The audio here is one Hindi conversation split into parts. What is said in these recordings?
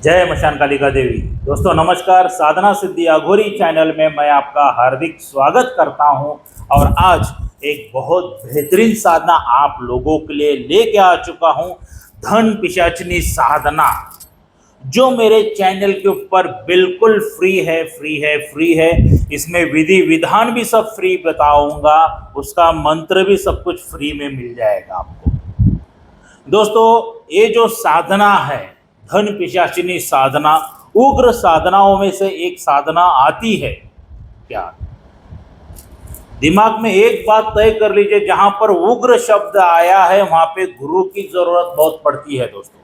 जय मशान कालिका देवी। दोस्तों नमस्कार, साधना सिद्धि अघोरी चैनल में मैं आपका हार्दिक स्वागत करता हूं। और आज एक बहुत बेहतरीन साधना आप लोगों के लिए लेके आ चुका हूं, धन पिशाचनी साधना, जो मेरे चैनल के ऊपर बिल्कुल फ्री है। इसमें विधि विधान भी सब फ्री बताऊंगा, उसका मंत्र भी सब कुछ फ्री में मिल जाएगा आपको। दोस्तों ये जो साधना है धन पिशाचिनी साधना, उग्र साधनाओं में से एक साधना आती है क्या? दिमाग में एक बात तय कर लीजिए, जहां पर उग्र शब्द आया है वहां पे गुरु की जरूरत बहुत पड़ती है। दोस्तों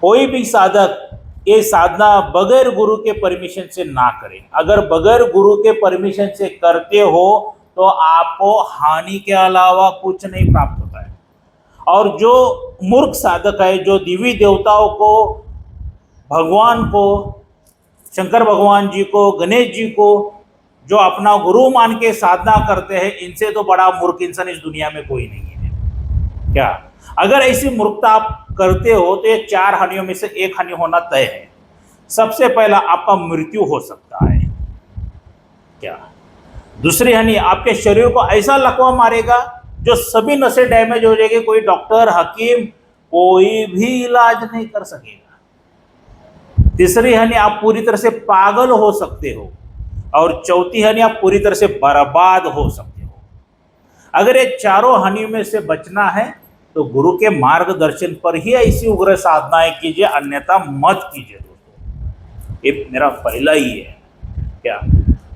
कोई भी साधक ये साधना बगैर गुरु के परमिशन से ना करे। अगर बगैर गुरु के परमिशन से करते हो तो आपको हानि के अलावा कुछ नहीं प्राप्त होता है। और जो मूर्ख साधक है, जो देवी देवताओं को, भगवान को, शंकर भगवान जी को, गणेश जी को जो अपना गुरु मान के साधना करते हैं, इनसे तो बड़ा मूर्ख इंसान इस दुनिया में कोई नहीं है क्या? अगर ऐसी मूर्खता आप करते हो तो ये 4 हानियों में से एक हानि होना तय है। सबसे पहला आपका मृत्यु हो सकता है क्या? दूसरी हानि, आपके शरीर को ऐसा लकवा मारेगा जो सभी नसें डैमेज हो जाएगी, कोई डॉक्टर हकीम कोई भी इलाज नहीं कर सकेगा। तीसरी हानि, आप पूरी तरह से पागल हो सकते हो। और चौथी हानि, आप पूरी तरह से बर्बाद हो सकते हो। अगर ये चारों हानियों में से बचना है तो गुरु के मार्गदर्शन पर ही ऐसी उग्र साधनाएं कीजिए, अन्यथा मत कीजिए। दोस्तों ये मेरा पहला ही है क्या?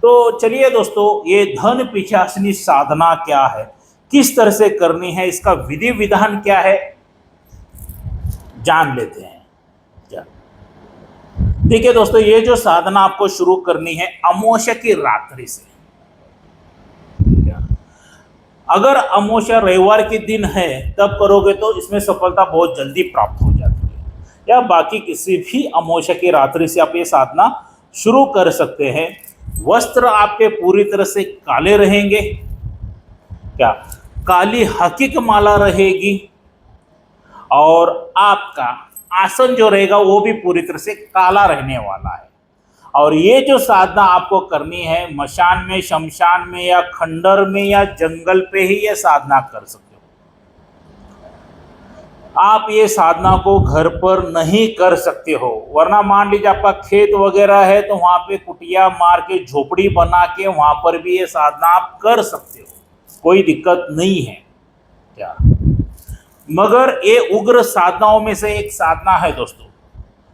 तो चलिए दोस्तों, ये धन पिशाचनी साधना क्या है, किस तरह से करनी है, इसका विधि विधान क्या है, जान लेते हैं क्या? देखिए दोस्तों, ये जो साधना आपको शुरू करनी है अमावस्या की रात्रि से। अगर अमावस्या रविवार के दिन है तब करोगे तो इसमें सफलता बहुत जल्दी प्राप्त हो जाती है, या बाकी किसी भी अमावस्या की रात्रि से आप ये साधना शुरू कर सकते हैं। वस्त्र आपके पूरी तरह से काले रहेंगे क्या? काली हकीक माला रहेगी। और आपका आसन जो रहेगा वो भी पूरी तरह से काला रहने वाला है। और ये जो साधना आपको करनी है मशान में, शमशान में, या खंडर में, या जंगल पे ही ये साधना कर सकते हो। आप ये साधना को घर पर नहीं कर सकते हो, वरना मान लीजिए आपका खेत वगैरह है तो वहां पे कुटिया मार के, झोपड़ी बना के वहां पर भी ये साधना आप कर सकते हो, कोई दिक्कत नहीं है क्या? मगर ये उग्र साधनाओं में से एक साधना है दोस्तों।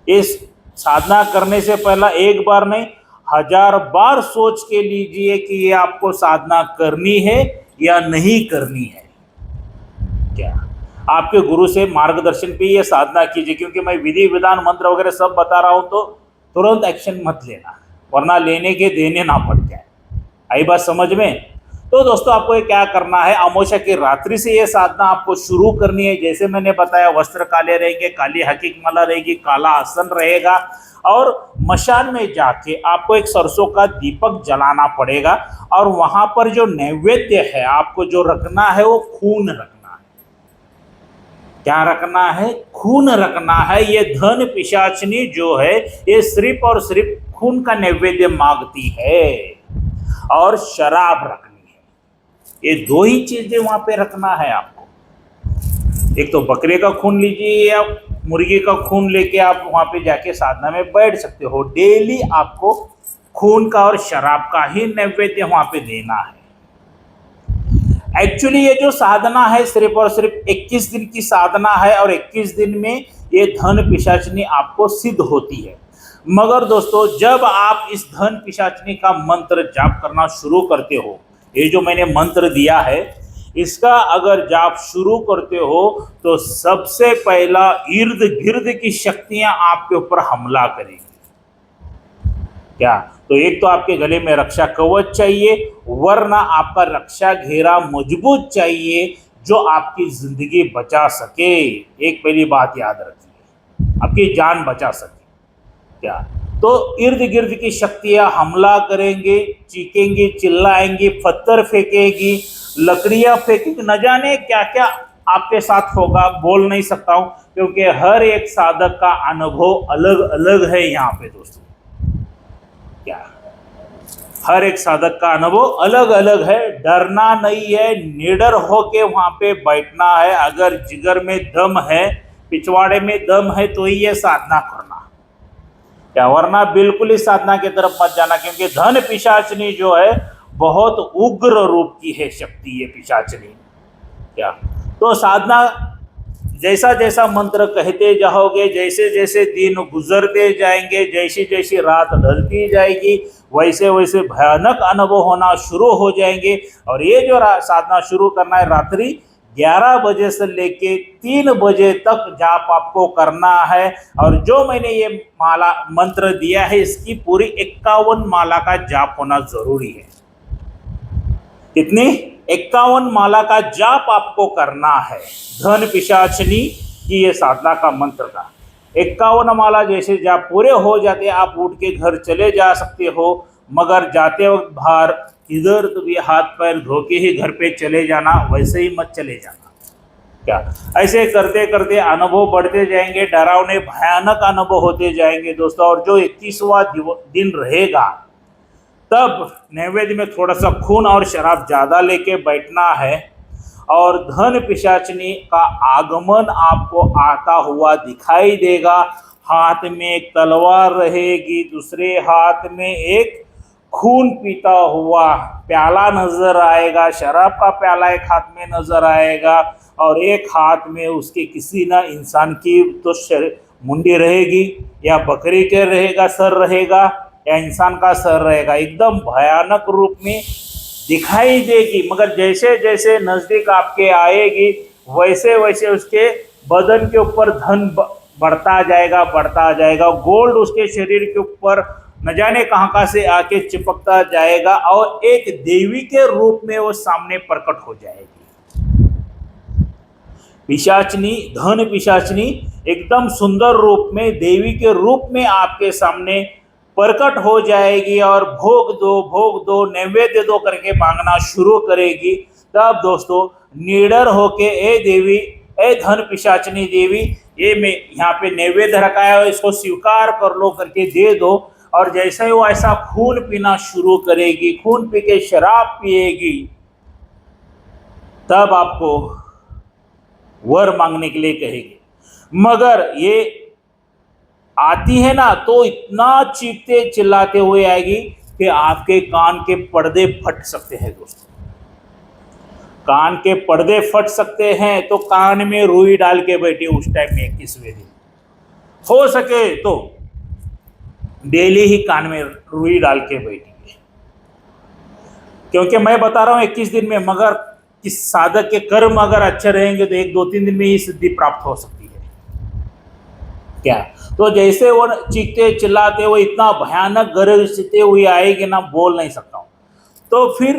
इस साधना करने से पहला एक बार नहीं 1000 बार सोच के लीजिए कि ये आपको साधना करनी है या नहीं करनी है क्या? आपके गुरु से मार्गदर्शन पे ये साधना कीजिए, क्योंकि मैं विधि विधान मंत्र वगैरह सब बता रहा हूं तो तुरंत एक्शन मत लेना, वरना लेने के देने ना पड़ जाए। आई बात समझ में? तो दोस्तों आपको ये क्या करना है, अमावस्या की रात्रि से ये साधना आपको शुरू करनी है। जैसे मैंने बताया, वस्त्र काले रहेंगे, काली हकीक माला रहेगी, काला आसन रहेगा, और मशान में जाके आपको एक सरसों का दीपक जलाना पड़ेगा। और वहां पर जो नैवेद्य है आपको जो रखना है वो खून रखना है। क्या रखना है? खून रखना है। ये धन पिशाचनी जो है ये सिर्फ और सिर्फ खून का नैवेद्य मांगती है, और शराब रखनी। ये 2 ही चीजें वहां पे रखना है आपको। एक तो बकरे का खून लीजिए या मुर्गी का खून लेके आप वहां पे जाके साधना में बैठ सकते हो। डेली आपको खून का और शराब का ही नैवेद्य वहां पे देना है। एक्चुअली ये जो साधना है सिर्फ और सिर्फ 21 दिन की साधना है, और 21 दिन में ये धन पिशाचनी आपको सिद्ध होती है। मगर दोस्तों जब आप इस धन पिशाचनी का मंत्र जाप करना शुरू करते हो, ये जो मैंने मंत्र दिया है इसका अगर जाप शुरू करते हो तो सबसे पहला इर्द गिर्द की शक्तियां आपके ऊपर हमला करेंगी क्या? तो एक तो आपके गले में रक्षा कवच चाहिए, वरना आपका रक्षा घेरा मजबूत चाहिए जो आपकी जिंदगी बचा सके। एक पहली बात याद रखिए, आपकी जान बचा सके क्या? तो इर्द गिर्द की शक्तियां हमला करेंगे, चीखेंगी, चिल्लाएंगी, पत्थर फेंकेगी, लकड़ियां फेंकेगी, न जाने क्या क्या आपके साथ होगा बोल नहीं सकता हूं, क्योंकि हर एक साधक का अनुभव अलग अलग है यहाँ पे दोस्तों। क्या हर एक साधक का अनुभव अलग अलग है। डरना नहीं है, निडर होके वहां पे बैठना है। अगर जिगर में दम है, पिछवाड़े में दम है, तो ही ये साधना करना। क्या वरना बिल्कुल ही साधना की तरफ मत जाना, क्योंकि धन पिशाचनी जो है बहुत उग्र रूप की है शक्ति ये पिशाचनी। क्या तो साधना जैसा जैसा मंत्र कहते जाओगे, जैसे जैसे दिन गुजरते जाएंगे, जैसी जैसी रात ढलती जाएगी, वैसे वैसे भयानक अनुभव होना शुरू हो जाएंगे। और ये जो साधना शुरू करना है रात्रि 11 बजे से लेके 3 बजे तक जाप आपको करना है। और जो मैंने ये माला मंत्र दिया है, इसकी पूरी 51 माला का जाप होना जरूरी है। कितनी? 51 माला का जाप आपको करना है धन पिशाचनी की ये साधना का मंत्र का। 51 माला जैसे जाप पूरे हो जाते, आप उठ के घर चले जा सकते हो, मगर जाते वक्त बाहर इधर तो भी हाथ पैर धो के ही घर पे चले जाना, वैसे ही मत चले जाना। क्या ऐसे करते करते अनुभव बढ़ते जाएंगे, डरावने भयानक अनुभव होते जाएंगे दोस्तों। और जो 21वां दिन रहेगा, तब नैवेद्य में थोड़ा सा खून और शराब ज़्यादा लेके बैठना है। और धन पिशाचनी का आगमन आपको आता हुआ दिखाई देगा। हाथ में एक तलवार रहेगी, दूसरे हाथ में एक खून पीता हुआ प्याला नजर आएगा, शराब का प्याला एक हाथ में नजर आएगा, और एक हाथ में उसके किसी ना इंसान की तो मुंडी रहेगी, या बकरी के रहेगा सर रहेगा, या इंसान का सर रहेगा। एकदम भयानक रूप में दिखाई देगी, मगर जैसे जैसे नजदीक आपके आएगी, वैसे वैसे उसके बदन के ऊपर धन बढ़ता जाएगा, बढ़ता जाएगा। गोल्ड उसके शरीर के ऊपर न जाने कहाँ से आके चिपकता जाएगा, और एक देवी के रूप में वो सामने प्रकट हो जाएगी। पिशाचनी, धन पिशाचनी एकदम सुंदर रूप में, देवी के रूप में आपके सामने प्रकट हो जाएगी, और भोग दो नैवेद्य दो करके मांगना शुरू करेगी। तब दोस्तों निडर होके, ए देवी, ए धन पिशाचनी देवी, ये मैं यहाँ पे नैवेद्य रखा है, इसको स्वीकार कर लो करके दे दो। और जैसे ही वो ऐसा खून पीना शुरू करेगी, खून पी के शराब पिएगी, तब आपको वर मांगने के लिए कहेगी। मगर ये आती है ना, तो इतना चीखते चिल्लाते हुए आएगी कि आपके कान के पर्दे फट सकते हैं दोस्तों। कान के पर्दे फट सकते हैं, तो कान में रुई डाल के बैठे उस टाइम में 21वें दिन। हो सके तो डेली ही कान में रुई डाल के बैठिए, क्योंकि मैं बता रहा हूं 21 दिन में, मगर किस साधक के कर्म अगर अच्छे रहेंगे तो 1-2-3 दिन में ही सिद्धि प्राप्त हो सकती है। क्या तो जैसे वो चीखते चिल्लाते वो इतना भयानक गरजते हुए आएगी ना, बोल नहीं सकता हूं। तो फिर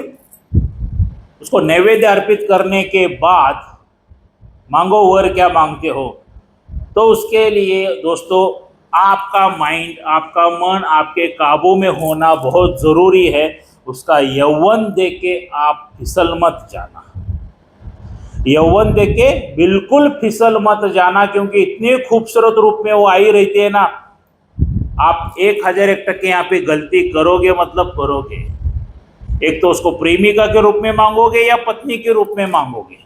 उसको नैवेद्य अर्पित करने के बाद मांगो वर क्या मांगते हो। तो उसके लिए दोस्तों आपका माइंड, आपका मन आपके काबू में होना बहुत ज़रूरी है। उसका यौवन देके आप फिसल मत जाना, यौवन देके बिल्कुल फिसल मत जाना, क्योंकि इतने खूबसूरत रूप में वो आई रहती है ना। आप 1001% यहाँ पे गलती करोगे, मतलब करोगे। एक तो उसको प्रेमिका के रूप में मांगोगे या पत्नी के रूप में मांगोगे।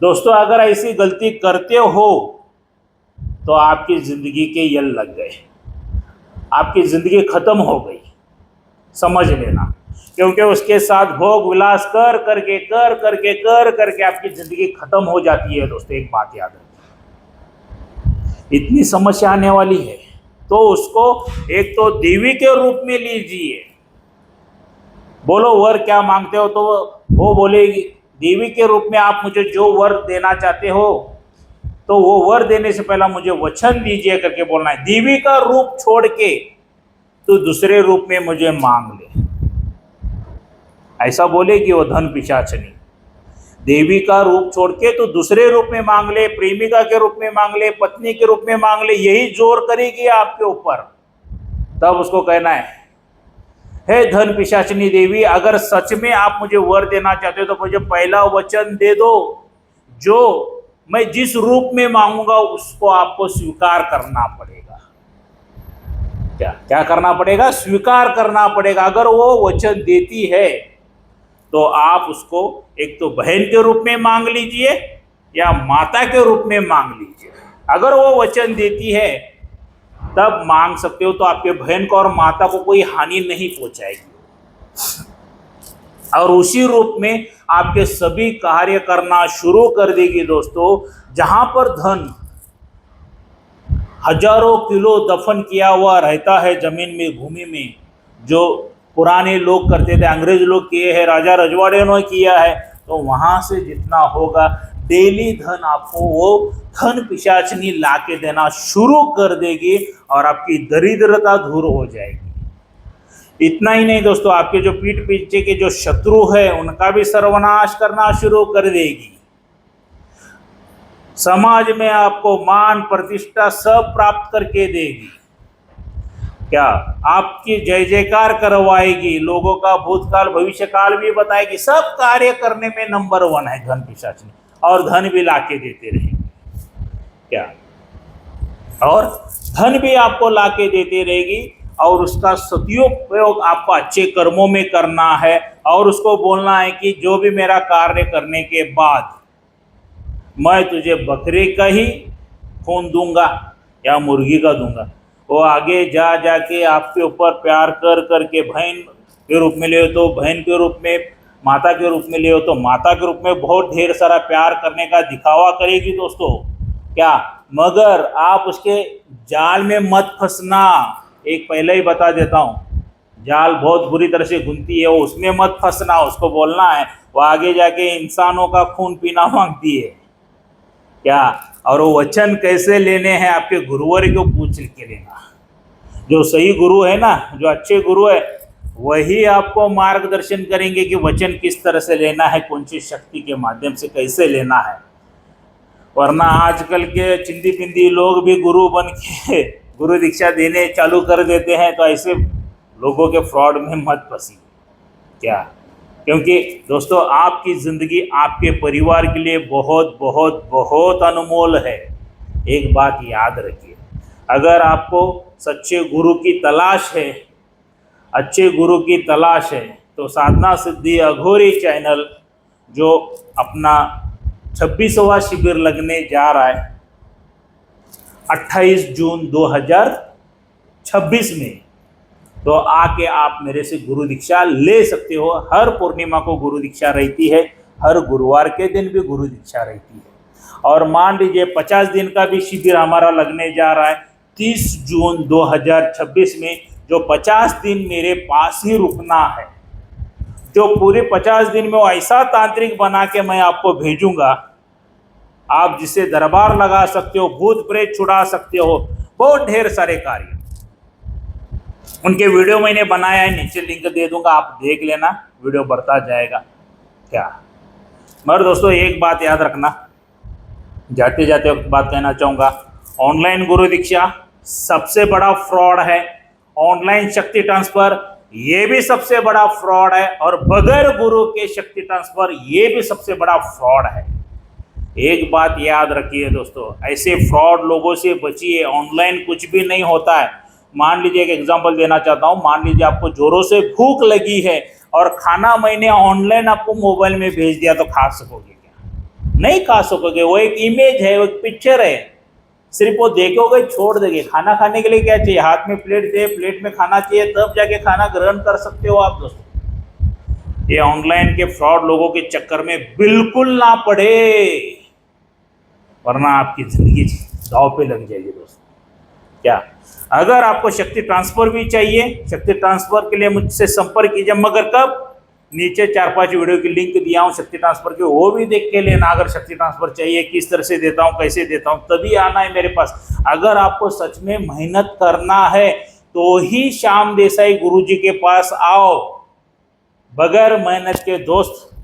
दोस्तों अगर ऐसी गलती करते हो तो आपकी जिंदगी के यल लग गए, आपकी जिंदगी खत्म हो गई, समझ लेना। क्योंकि उसके साथ भोग विलास कर करके आपकी जिंदगी खत्म हो जाती है दोस्तों। एक बात याद रखिए, इतनी समस्या आने वाली है, तो उसको एक तो देवी के रूप में लीजिए। बोलो वर क्या मांगते हो, तो वो बोलेगी देवी के रूप में आप मुझे जो वर देना चाहते हो, तो वो वर देने से पहला मुझे वचन दीजिए करके बोलना है। देवी का रूप छोड़ के तो दूसरे रूप में मुझे मांग ले, ऐसा बोलेगी वो धन पिशाचनी। देवी का रूप छोड़ के तो दूसरे रूप में मांग ले, प्रेमिका के रूप में मांग ले, पत्नी के रूप में मांग ले, यही जोर करेगी आपके ऊपर। तब उसको कहना है, हे धन पिशाचनी देवी, अगर सच में आप मुझे वर देना चाहते हो तो मुझे पहला वचन दे दो, जो मैं जिस रूप में मांगूंगा उसको आपको स्वीकार करना पड़ेगा। क्या क्या करना पड़ेगा? स्वीकार करना पड़ेगा। अगर वो वचन देती है तो आप उसको एक तो बहन के रूप में मांग लीजिए या माता के रूप में मांग लीजिए। अगर वो वचन देती है तब मांग सकते हो, तो आपके बहन को और माता को कोई हानि नहीं पहुंचाएगी और उसी रूप में आपके सभी कार्य करना शुरू कर देगी। दोस्तों, जहां पर धन हजारों किलो दफन किया हुआ रहता है जमीन में, भूमि में, जो पुराने लोग करते थे, अंग्रेज लोग किए हैं, राजा रजवाड़े ने किया है, तो वहां से जितना होगा डेली धन आपको वो धन पिशाचनी ला के देना शुरू कर देगी और आपकी दरिद्रता दूर हो जाएगी। इतना ही नहीं दोस्तों, आपके जो पीठ पीछे के जो शत्रु है उनका भी सर्वनाश करना शुरू कर देगी। समाज में आपको मान प्रतिष्ठा सब प्राप्त करके देगी। क्या आपकी जय जयकार करवाएगी, लोगों का भूतकाल भविष्य काल भी बताएगी। सब कार्य करने में नंबर 1 है धन पिशाचनी, और धन भी लाके देते रहेंगे। क्या? और धन भी आपको लाके देते रहेगी और उसका सदुपयोग आपको अच्छे कर्मों में करना है और उसको बोलना है कि जो भी मेरा कार्य करने के बाद मैं तुझे बकरे का ही खून दूंगा या मुर्गी का दूंगा। वो आगे जा जाके आपके ऊपर प्यार कर करके बहन के रूप में ले तो बहन के रूप में, माता के रूप में ले तो माता के रूप में बहुत ढेर सारा प्यार करने का दिखावा करेगी दोस्तों। क्या? मगर आप उसके जाल में मत फंसना। एक पहले ही बता देता हूँ, जाल बहुत बुरी तरह से घुनती है, वो उसमें मत फंसना। उसको बोलना है वो आगे जाके इंसानों का खून पीना मांगती है। क्या? और वो वचन कैसे लेने हैं आपके गुरुवर को पूछ के लेना। जो सही गुरु है ना, जो अच्छे गुरु है, वही आपको मार्गदर्शन करेंगे कि वचन किस तरह से लेना है, कौन सी शक्ति के माध्यम से कैसे लेना है। वरना आजकल के चिंदी पिंदी लोग भी गुरु बन के गुरु दीक्षा देने चालू कर देते हैं, तो ऐसे लोगों के फ्रॉड में मत फंसी। क्या? क्योंकि दोस्तों आपकी ज़िंदगी आपके परिवार के लिए बहुत बहुत बहुत अनमोल है। एक बात याद रखिए, अगर आपको सच्चे गुरु की तलाश है, अच्छे गुरु की तलाश है, तो साधना सिद्धि अघोरी चैनल जो अपना 26वां शिविर लगने जा रहा है 28 जून 2026 में, तो आके आप मेरे से गुरु दीक्षा ले सकते हो। हर पूर्णिमा को गुरु दीक्षा रहती है, हर गुरुवार के दिन भी गुरु दीक्षा रहती है। और मान लीजिए 50 दिन का भी शिविर हमारा लगने जा रहा है 30 जून 2026 में, जो 50 दिन मेरे पास ही रुकना है। जो पूरे 50 दिन में वो ऐसा तांत्रिक बना के मैं आपको भेजूंगा, आप जिसे दरबार लगा सकते हो, भूत प्रेत छुड़ा सकते हो, बहुत ढेर सारे कार्य। उनके वीडियो मैंने बनाया है, नीचे लिंक दे दूंगा, आप देख लेना, वीडियो बढ़ता जाएगा। क्या? मगर दोस्तों एक बात याद रखना, जाते जाते वक्त बात कहना चाहूँगा, ऑनलाइन गुरु दीक्षा सबसे बड़ा फ्रॉड है। ऑनलाइन शक्ति ट्रांसफ़र ये भी सबसे बड़ा फ्रॉड है, और बगैर गुरु के शक्ति ट्रांसफ़र ये भी सबसे बड़ा फ्रॉड है। एक बात याद रखिए दोस्तों, ऐसे फ्रॉड लोगों से बचिए। ऑनलाइन कुछ भी नहीं होता है। मान लीजिए एक एग्जांपल देना चाहता हूँ, मान लीजिए आपको जोरों से भूख लगी है और खाना मैंने ऑनलाइन आपको मोबाइल में भेज दिया, तो खा सकोगे क्या? नहीं खा सकोगे। वो एक इमेज है, वो एक पिक्चर है, सिर्फ वो देखोगे छोड़ देंगे। खाना खाने के लिए क्या चाहिए? हाथ में प्लेट चाहिए, प्लेट में खाना चाहिए, तब जाके खाना ग्रहण कर सकते हो आप दोस्तों। ये ऑनलाइन के फ्रॉड लोगों के चक्कर में बिल्कुल ना पड़े, वरना आपकी जिंदगी दांव पे लग जाएगी दोस्तों। क्या? अगर आपको शक्ति ट्रांसफर भी चाहिए, शक्ति ट्रांसफर के लिए मुझसे संपर्क कीजिए। मगर कब? नीचे 4-5 वीडियो की लिंक दिया हूँ शक्ति ट्रांसफर के, वो भी देख के लेना। अगर शक्ति ट्रांसफर चाहिए, किस तरह से देता हूँ, कैसे देता हूँ, तभी आना है मेरे पास। अगर आपको सच में मेहनत करना है तो ही श्याम देसाई गुरुजी के पास आओ। बगैर मेहनत के दोस्त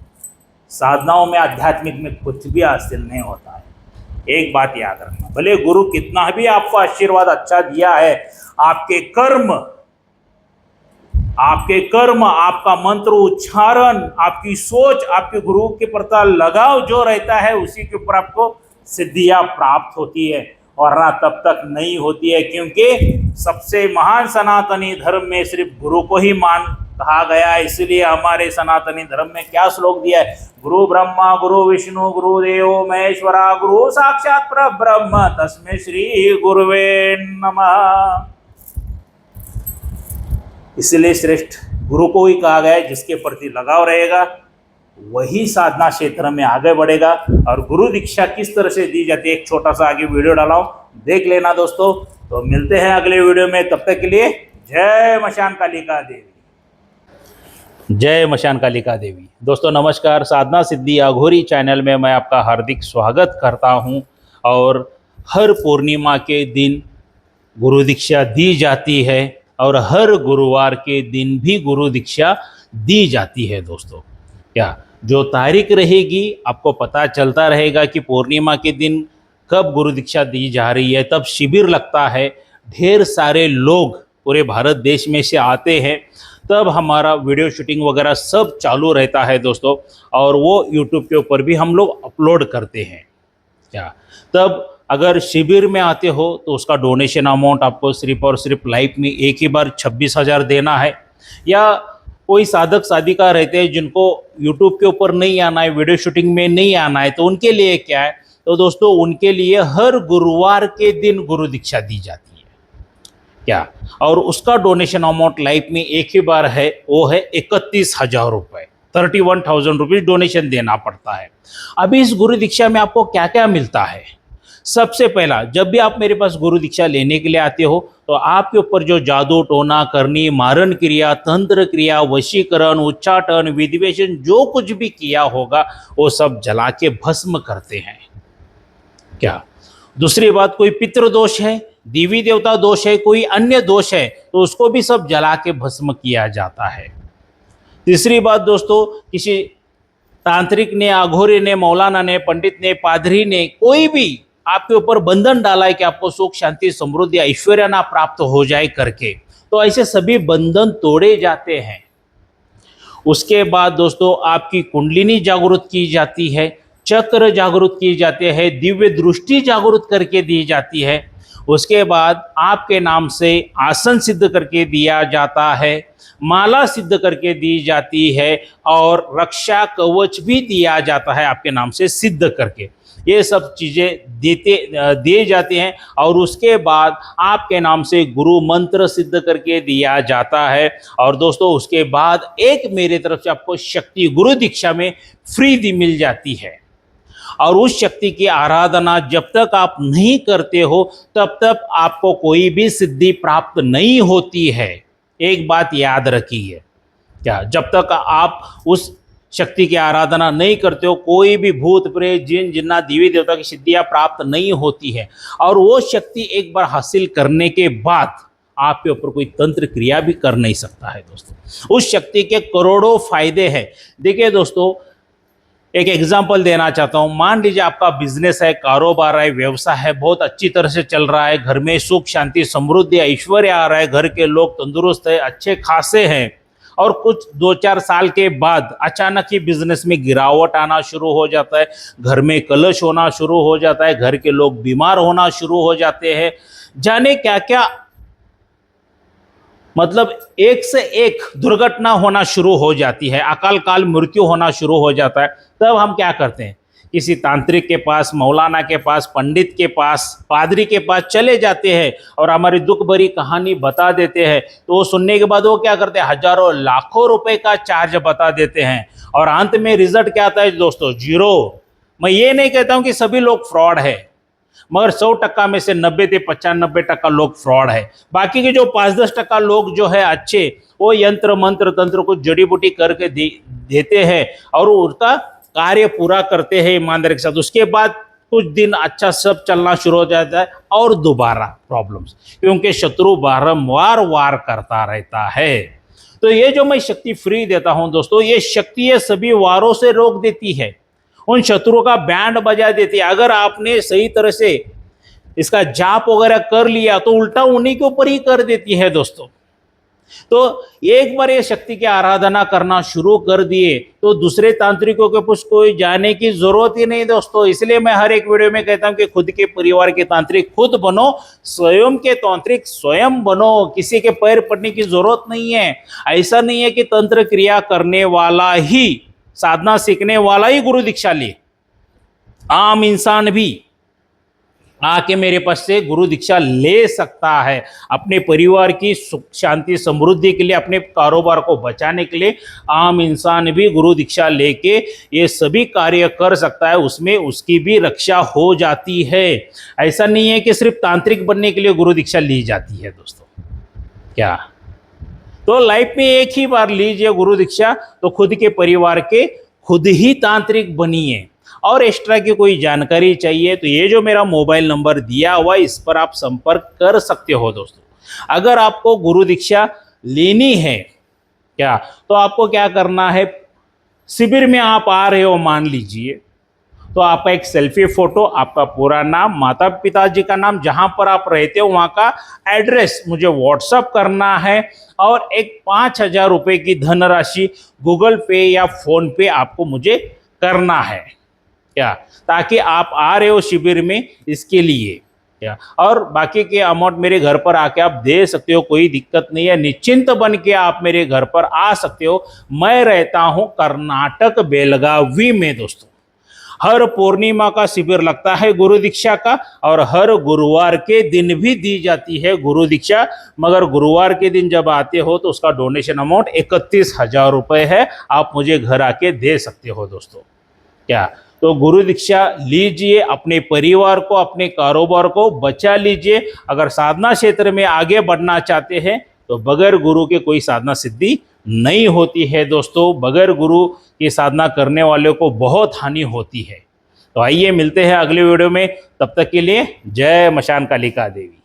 साधनाओं में, आध्यात्मिक में कुछ भी हासिल नहीं होता है। एक बात याद रखना, भले गुरु कितना भी आपको आशीर्वाद अच्छा दिया है, आपके कर्म, आपका मंत्र उच्चारण, आपकी सोच, आपके गुरु के प्रति लगाव जो रहता है, उसी के ऊपर आपको सिद्धियां प्राप्त होती है, वरना तब तक नहीं होती है, क्योंकि सबसे महान सनातनी धर्म में सिर्फ गुरु को ही मान कहा गया है। इसलिए हमारे सनातनी धर्म में क्या श्लोक दिया है, गुरु ब्रह्मा गुरु विष्णु गुरु देवो महेश्वरा गुरु साक्षात परब्रह्म तस्मै श्री गुरुवे नमः। इसलिए श्रेष्ठ गुरु को ही कहा गया है, जिसके प्रति लगाव रहेगा वही साधना क्षेत्र में आगे बढ़ेगा। और गुरु दीक्षा किस तरह से दी जाती है, एक छोटा सा आगे वीडियो डाला हूं, देख लेना दोस्तों। तो मिलते हैं अगले वीडियो में, तब तक के लिए जय मशान कालिका देवी। जय मशान कालिका देवी। दोस्तों नमस्कार, साधना सिद्धि अघोरी चैनल में मैं आपका हार्दिक स्वागत करता हूं। और हर पूर्णिमा के दिन गुरु दीक्षा दी जाती है और हर गुरुवार के दिन भी गुरु दीक्षा दी जाती है दोस्तों। क्या जो तारीख रहेगी आपको पता चलता रहेगा कि पूर्णिमा के दिन कब गुरु दीक्षा दी जा रही है। तब शिविर लगता है, ढेर सारे लोग पूरे भारत देश में से आते हैं, तब हमारा वीडियो शूटिंग वगैरह सब चालू रहता है दोस्तों। और वो यूट्यूब के ऊपर भी हम लोग अपलोड करते हैं। क्या तब अगर शिविर में आते हो तो उसका डोनेशन अमाउंट आपको सिर्फ और सिर्फ लाइफ में एक ही बार 26,000 देना है। या कोई साधक साधिका रहते हैं जिनको यूट्यूब के ऊपर नहीं आना है, वीडियो शूटिंग में नहीं आना है, तो उनके लिए क्या है, तो दोस्तों उनके लिए हर गुरुवार के दिन गुरु दीक्षा दी जाती है। क्या और उसका डोनेशन अमाउंट लाइफ में एक ही बार है, वो है 31,000 रुपये, 31,000 रुपीज़ डोनेशन देना पड़ता है। अभी इस गुरु दीक्षा में आपको क्या क्या मिलता है। सबसे पहला, जब भी आप मेरे पास गुरु दीक्षा लेने के लिए आते हो तो आपके ऊपर जो जादू टोना करनी, मारण क्रिया, तंत्र क्रिया, वशीकरण, उच्चाटन, विधिवेशन जो कुछ भी किया होगा वो सब जला के भस्म करते हैं। क्या दूसरी बात, कोई पितृ दोष है, देवी देवता दोष है, कोई अन्य दोष है, तो उसको भी सब जला के भस्म किया जाता है। तीसरी बात दोस्तों, किसी तांत्रिक ने, अघोरी ने, मौलाना ने, पंडित ने, पादरी ने, कोई भी आपके ऊपर बंधन डाला है कि आपको सुख शांति समृद्धि ऐश्वर्य ना प्राप्त हो जाए करके, तो ऐसे सभी बंधन तोड़े जाते हैं। उसके बाद दोस्तों आपकी कुंडलिनी जागृत की जाती है, चक्र जागृत की जाते हैं, दिव्य दृष्टि जागृत करके दी जाती है। उसके बाद आपके नाम से आसन सिद्ध करके दिया जाता है, माला सिद्ध करके दी जाती है और रक्षा कवच भी दिया जाता है आपके नाम से सिद्ध करके। ये सब चीज़ें दिए जाते हैं। और उसके बाद आपके नाम से गुरु मंत्र सिद्ध करके दिया जाता है। और दोस्तों उसके बाद एक मेरे तरफ से आपको शक्ति गुरु दीक्षा में फ्री मिल जाती है। और उस शक्ति की आराधना जब तक आप नहीं करते हो तब तक आपको कोई भी सिद्धि प्राप्त नहीं होती है। एक बात याद रखिए, क्या जब तक आप उस शक्ति की आराधना नहीं करते हो, कोई भी भूत प्रेत जिन जिन्ना देवी देवता की सिद्धियां प्राप्त नहीं होती है। और वो शक्ति एक बार हासिल करने के बाद आपके ऊपर कोई तंत्र क्रिया भी कर नहीं सकता है दोस्तों। उस शक्ति के करोड़ों फायदे हैं। देखिए दोस्तों, एक एग्जाम्पल देना चाहता हूँ। मान लीजिए आपका बिजनेस है, कारोबार है, व्यवसाय है, बहुत अच्छी तरह से चल रहा है, घर में सुख शांति समृद्धि ऐश्वर्य आ रहा है, घर के लोग तंदुरुस्त है, अच्छे खासे हैं, और कुछ 2-4 साल के बाद अचानक ही बिजनेस में गिरावट आना शुरू हो जाता है, घर में कलश होना शुरू हो जाता है, घर के लोग बीमार होना शुरू हो जाते हैं, जाने क्या क्या, मतलब एक से एक दुर्घटना होना शुरू हो जाती है, अकाल काल मृत्यु होना शुरू हो जाता है। तब हम क्या करते हैं, किसी तांत्रिक के पास, मौलाना के पास, पंडित के पास, पादरी के पास चले जाते हैं और हमारी दुख भरी कहानी बता देते हैं। तो वो सुनने के बाद वो क्या करते हैं, हजारों लाखों रुपए का चार्ज बता देते हैं। और अंत में रिजल्ट क्या आता है दोस्तों, 0। मैं ये नहीं कहता हूं कि सभी लोग फ्रॉड है, मगर 100% में से 90 से 95% लोग फ्रॉड है। बाकी के जो 5-10% लोग जो है अच्छे, वो यंत्र मंत्र तंत्र को जड़ी बूटी करके देते हैं और उसका कार्य पूरा करते हैं ईमानदारी के साथ। उसके बाद कुछ दिन अच्छा सब चलना शुरू हो जाता है और दोबारा प्रॉब्लम्स, क्योंकि शत्रु बारंबार वार करता रहता है। तो ये जो मैं शक्ति फ्री देता हूं दोस्तों, ये शक्ति ये सभी वारों से रोक देती है, उन शत्रुओं का बैंड बजा देती है। अगर आपने सही तरह से इसका जाप वगैरह कर लिया तो उल्टा उन्हीं के ऊपर ही कर देती है दोस्तों। तो एक बार ये शक्ति की आराधना करना शुरू कर दिए तो दूसरे तांत्रिकों के पास कोई जाने की जरूरत ही नहीं दोस्तों। इसलिए मैं हर एक वीडियो में कहता हूं कि खुद के परिवार के तांत्रिक खुद बनो, स्वयं के तांत्रिक स्वयं बनो, किसी के पैर पड़ने की जरूरत नहीं है। ऐसा नहीं है कि तंत्र क्रिया करने वाला ही, साधना सीखने वाला ही गुरु दीक्षा ले। आम इंसान भी आके मेरे पास से गुरु दीक्षा ले सकता है, अपने परिवार की सुख शांति समृद्धि के लिए, अपने कारोबार को बचाने के लिए आम इंसान भी गुरु दीक्षा लेके ये सभी कार्य कर सकता है, उसमें उसकी भी रक्षा हो जाती है। ऐसा नहीं है कि सिर्फ तांत्रिक बनने के लिए गुरु दीक्षा ली जाती है दोस्तों। क्या तो लाइफ में एक ही बार लीजिए गुरु दीक्षा, तो खुद के परिवार के खुद ही तांत्रिक बनिए। और एक्स्ट्रा की कोई जानकारी चाहिए तो ये जो मेरा मोबाइल नंबर दिया हुआ, इस पर आप संपर्क कर सकते हो दोस्तों। अगर आपको गुरु दीक्षा लेनी है क्या, तो आपको क्या करना है, शिविर में आप आ रहे हो मान लीजिए, तो आपका एक सेल्फी फोटो, आपका पूरा नाम, माता पिताजी का नाम, जहां पर आप रहते हो वहां का एड्रेस मुझे व्हाट्सअप करना है, और एक 5,000 रुपये की धनराशि गूगल पे या फोन पे आपको मुझे करना है क्या, ताकि आप आ रहे हो शिविर में इसके लिए क्या, और बाकी के अमाउंट मेरे घर पर आके आप दे सकते हो, कोई दिक्कत नहीं है। निश्चिंत बन के आप मेरे घर पर आ सकते हो। मैं रहता हूं कर्नाटक बेलगावी में दोस्तों। हर पूर्णिमा का शिविर लगता है गुरु दीक्षा का, और हर गुरुवार के दिन भी दी जाती है गुरु दीक्षा। मगर गुरुवार के दिन जब आते हो तो उसका डोनेशन अमाउंट 31,000 रुपये है, आप मुझे घर आके दे सकते हो दोस्तों। क्या तो गुरु दीक्षा लीजिए, अपने परिवार को, अपने कारोबार को बचा लीजिए। अगर साधना क्षेत्र में आगे बढ़ना चाहते हैं तो बगैर गुरु के कोई साधना सिद्धि नहीं होती है दोस्तों। बगैर गुरु की साधना करने वाले को बहुत हानि होती है। तो आइए मिलते हैं अगले वीडियो में, तब तक के लिए जय मशान कालिका देवी।